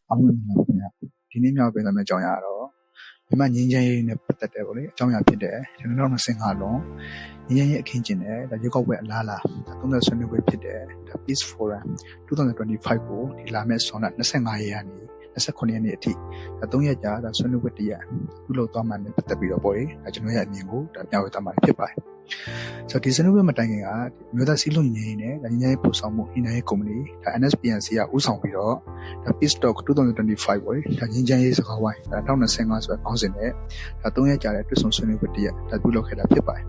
အားလုံးမင်္ဂလာပါခင်ဗျာဒီနေ့မြောက်ပြန်မယ့်အကြောင်းအရာတော့မြန်မာငင်းချမ်းရေးနဲ့ပတ်သက်တယ်ပေါ့လေအကြောင်းအရာဖြစ်တယ်2025လုံးငင်းချမ်းရေးအခင်းကျင်းတယ်ဒါရွေးကောက်ပွဲအလားလားသုံးသက်ဆွေးနွေးပွဲဖြစ်တယ်ဒါ Peace Forum 2025ကိုဒီလာမယ့်ဇွန်လ25ရက်ကနေ29ရက်နေ့အထိဒါ3ရက်ကြာဒါဆွေးနွေးပွဲတရက်ပြုလုပ်သွားမှလည်းပတ်သက်ပြီးတော့ပေါ့လေဒါကျွန်တော်ရဲ့အမြင်ကိုဒါမျှဝေသွားမှာဖြစ်ပါတယ်ဆိုတော့ဒီဆွေးနွေးပွဲမတိုင်ခင်ကမြို့သားစည်းလုံးညီနဲ့ဒါညီရဲ့ပို့ဆောင်မှုညီရဲ့ကုမ္ပဏီဒါ NSPNC ကဦးဆောင်ပြီးတော့ဒါ Peace Talk 2025ပေါ့လေဒါညီရဲ့စကားဝိုင်းဒါ2025ဆိုတဲ့ခေါင်းစဉ်နဲ့ဒါ3ရက်ကြာတဲ့တွေ့ဆုံဆွေးနွေးပွဲတရက်ဒါပြုလုပ်ခဲ့တာဖြစ်ပါတယ်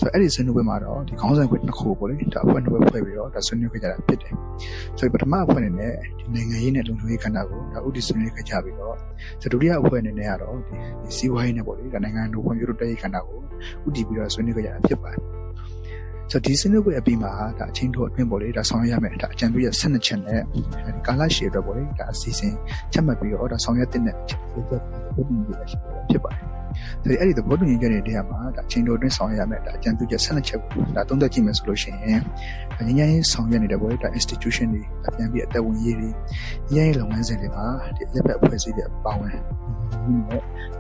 ဆိုတော့အဲ့ဒီဆွေးနွေးပွဲမှာတော့ဒီခေါင်းစဉ်ခွင့်တစ်ခုပေါ့လေဒါအဖွဲ့တစ်ဖွဲ့ပြီးတော့ဒါဆွေးနွေးခဲ့ကြတာဖြစ်တယ်ဆိုတော့ပထမအဖွဲ့အနေနဲ့ဒီနိုင်ငံရေးနဲ့လုံခြုံရေးကဏ္ဍကိုဒါဥတီဆွေးနွေးခဲ့ကြပြီးတော့ဆိုတော့ဒုတိယအဖွဲ့အနေနဲ့ကတော့ဒီစီးပွားရေးနဲ့ပေါ့လေဒါနိုင်ငံတော်ဖွံ့ဖြိုးတိုးတက်ရေးကဏ္ဍကိုဥတီပြီးတော့ဆွေးနွေးခဲ့ကြတာဖြစ်ပါတယ်ဆိုတော့ဒီဆွေးနွေးပွဲအပြီးမှာဒါအချင်းတို့အတွင်းပေါ့လေဒါဆောင်ရွက်ရမယ်ဒါအကြံပြုရဲ့12ချက်နဲ့ကာလရှည်အတွက်ပေါ့လေဒါအစီအစဉ်ချက်မှတ်ပြီးတော့ဒါဆောင်ရွက်တဲ့နဲ့ဘုဒ္ဓမြတ်ဖြစ်ပါတယ်ဆိုတော့အဲ့ဒီဘုဒ္ဓမြတ်ရဲ့နေရာမှာဒါအချင်းတို့အတွင်းဆောင်ရွက်ရမယ်ဒါအကြံပြုချက်12ချက်ကိုဒါသုံးသပ်ကြည့်မယ်ဆိုလို့ရှိရင်ငញ្ញရင်ဆောင်ရွက်နေတဲ့ပေါ့လေဒါ institution တွေပြန်ပြီးအသက်ဝင်ရေးတွေငញ្ញရင်လုပ်ငန်းစဉ်တွေမှာဒီရပ်ဘက်အဖွဲ့အစည်းတွေပါဝင်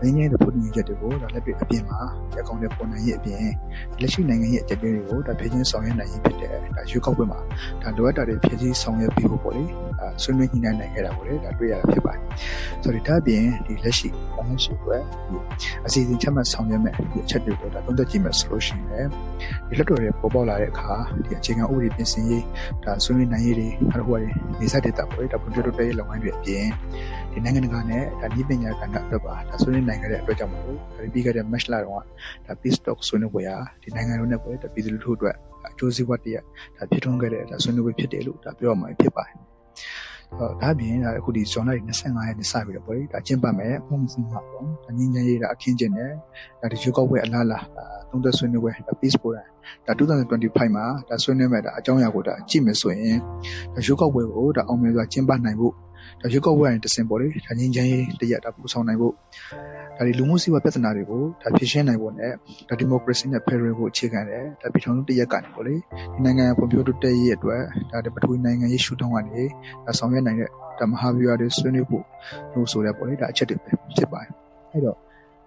ငញ្ញရင်ဘုဒ္ဓမြတ်တွေကိုဒါလက်တွေ့အပြင်မှာအကောင့်တွေပေါ်နိုင်ရေးအပြင်လက်ရှိနိုင်ငံရဲ့အကြံပေးတွေကိုဒါဖြည့်ချင်းဆောင်ရွက်နိုင်ရေးဖြစ်တယ်ဒါရွေးကောက်ပွဲမှာဒါလိုအပ်တာတွေဖြည့်ချင်းဆောင်ရွက်ပြီးဖို့ပေါ့လေဆွေးနွေးညှိနှိုင်းနိုင်ခဲ့တာပေါ့လေဒါတွေ့ရတာဖြစ်ပါတယ်ဆိုတော့ဒါအပြင်ဒီလက်ရှိနိုင်ငံရှိပွဲဒီအစီအစဉ်ချက်မှတ်ဆောင်ရွက်မဲ့ဒီအချက်တွေကိုဒါသုံးသပ်ကြည့်မယ်ဆိုလို့ရှိရင်ဒီလက်တော်တွေပေါ်ပေါက်လာတဲ့အခါဒီအခြေခံဥပဒေပြင်ဆင်ရေးဒါဆွေးနွေးနိုင်ရေးတွေအဲ့ဒါဟိုနေဆက်ဒေတာပေါ့လေဒါပွန်ပြတိုးတက်ရေးလုပ်ငန်းတွေအပြင်ဒီနိုင်ငံတကာနဲ့ဒါနည်းပညာကဏ္ဍအတွက်ပါဒါဆွေးနွေးနိုင်ခဲ့တဲ့အတွက်ကြောင့်မို့လို့ဒါပြီးခဲ့တဲ့ match လာတော့ဒါ Peace Talk ဆွေးနွေးပွဲဟာဒီနိုင်ငံတော်နဲ့ပေါ့ဒါပြည်သူလူထုအတွက်အကျိုးစီးပွားတရက်ဒါဖြစ်ထွန်းခဲ့တဲ့ဒါဆွေးနွေးပွဲဖြစ်တယ်လို့ဒါပြောရမှာဖြစ်ပါတယ်ဒါအပြင်ဒါအခုဒီဇွန်လ25ရက်နေ့စပြီးတော့ပေါ့လေဒါကျင်းပမယ်ပုံစံမှာပေါ့ဒါငင်းငယ်ရေးဒါအခင်းကျင်းတယ်ဒါဒီရွေးကောက်ပွဲအလားလားသုံးသက်ဆွေးနွေးပွဲဒါ Peace Forum ဒါ2025မှာဒါဆွေးနွေးမယ်ဒါအကြောင်းအရာကိုဒါကြည့်မယ်ဆိုရင်ဒါရွေးကောက်ပွဲကိုဒါအောင်မြင်စွာကျင်းပနိုင်ဖို့ဒါရွေးကောက်ပွဲရင်တစင်ပေါ့လေဒါငင်းငယ်ရေးတရက်ဒါပူဆောင်နိုင်ဖို့ဒါဒီလူမှုစီးပွားပြဿနာတွေကိုဒါဖြေရှင်းနိုင်ဖို့နဲ့ဒါဒီမိုကရေစီနဲ့ဖက်ဒရယ်ကိုအခြေခံတယ်ဒါပြည်ထောင်စုတရက်ကနေပေါ့လေဒီနိုင်ငံဖွံ့ဖြိုးတိုးတက်ရေးအတွက်ဒါပထဝီနိုင်ငံရေးရှုထောင့်ကနေဒါဆောင်ရွက်နိုင်တဲ့ဒါမဟာဗျူဟာတွေဆွေးနွေးဖို့လို့ဆိုတဲ့ပေါ့လေဒါအချက်တွေပဲဖြစ်ပါတယ်အဲ့တော့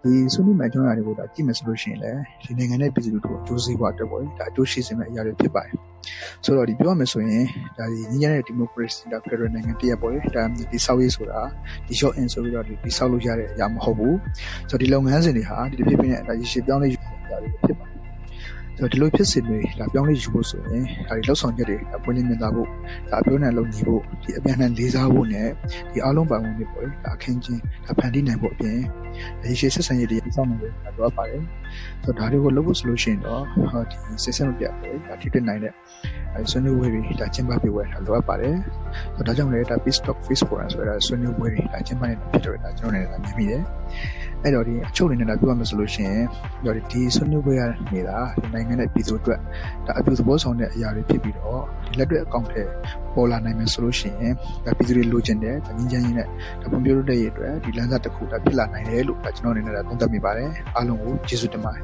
ဒီဆွေးနွေးမယ့်အကြောင်းအရာတွေကိုဒါကြည့်မယ်ဆိုလို့ရှိရင်လည်းဒီနိုင်ငံနဲ့ပြည်သူတို့အကျိုးစီးပွားအတွက်ပေါ့လေဒါအကျိုးရှိစေမယ့်အရာတွေဖြစ်ပါတယ်ဆိုတော့ဒီပြောရမယ်ဆိုရင်ဒါဒီညီရတဲ့ဒီမိုကရေစီဒါဖက်ဒရယ်နိုင်ငံတရက်ပေါ့လေဒါဒီဆောက်ရေးဆိုတာဒီ short in ဆိုပြီးတော့ဒီဆောက်လို့ရတဲ့အရာမဟုတ်ဘူးဆိုတော့ဒီလုပ်ငန်းစဉ်တွေဟာဒီဖြစ်ဖြစ်နဲ့ဒါရည်ရှိပြောင်းလဲယူတာတွေဖြစ်ပါတယ်ဆိုတော့ဒီလိုဖြစ်စဉ်တွေဒါပြောင်းလဲယူဖို့ဆိုရင်ဒါဒီလောက်ဆောင်ချက်တွေပွင့်လင်းမြင်သာဖို့ဒါအပြောနဲ့လုပ်ညီဖို့ဒီအပြန်အလှန်လေးစားဖို့နဲ့ဒီအားလုံးပါဝင်နေပေါ့လေဒါအခင်းချင်းဒါဖန်တီးနိုင်ဖို့အပြင်ရည်ရှိဆက်ဆံရေးတွေစောင့်နေတယ်ဒါတော့ပါတယ်ဆိုတော့ဒါတွေကိုလုပ်ဖို့ဆိုလို့ရှိရင်တော့ဒီစစ်ဆက်မပြတ်ပေါ့ဒါထိတွေ့နိုင်တဲ့ဆွေးနွေးပွဲတွေဒါကျင်းပပေးဝယ်တာလိုအပ်ပါတယ်ဆိုတော့ဒါကြောင့်လည်းဒါ Peace Talk Face Forum ဆိုတာဆွေးနွေးပွဲတွေဒါကျင်းပနေတာဖြစ်တော့ဒါကျွန်တော်လည်းမြင်မိတယ်အဲ့တော့ဒီအချုပ်အနေနဲ့ဒါပြောရမယ်ဆိုလို့ရှိရင်ဒီဆွေးနွေးပွဲရနေတာဒီနိုင်ငံနဲ့ပြည်သူအတွက်ဒါအပြုသဘောဆောင်တဲ့အရာတွေဖြစ်ပြီးတော့ဒီလက်တွေ့အကောင့်ထဲပေါ်လာနိုင်မယ်ဆိုလို့ရှိရင်ဒါပြည်သူတွေလိုချင်တဲ့ငင်းချမ်းရေးနဲ့ဒါဖွံ့ဖြိုးတိုးတက်ရေးအတွက်ဒီလမ်းစာတစ်ခုဒါဖြစ်လာနိုင်တယ်လို့ဒါကျွန်တော်အနေနဲ့ဒါသုံးသပ်မိပါတယ်အားလုံးကိုကျေးဇူးတင်ပါတယ်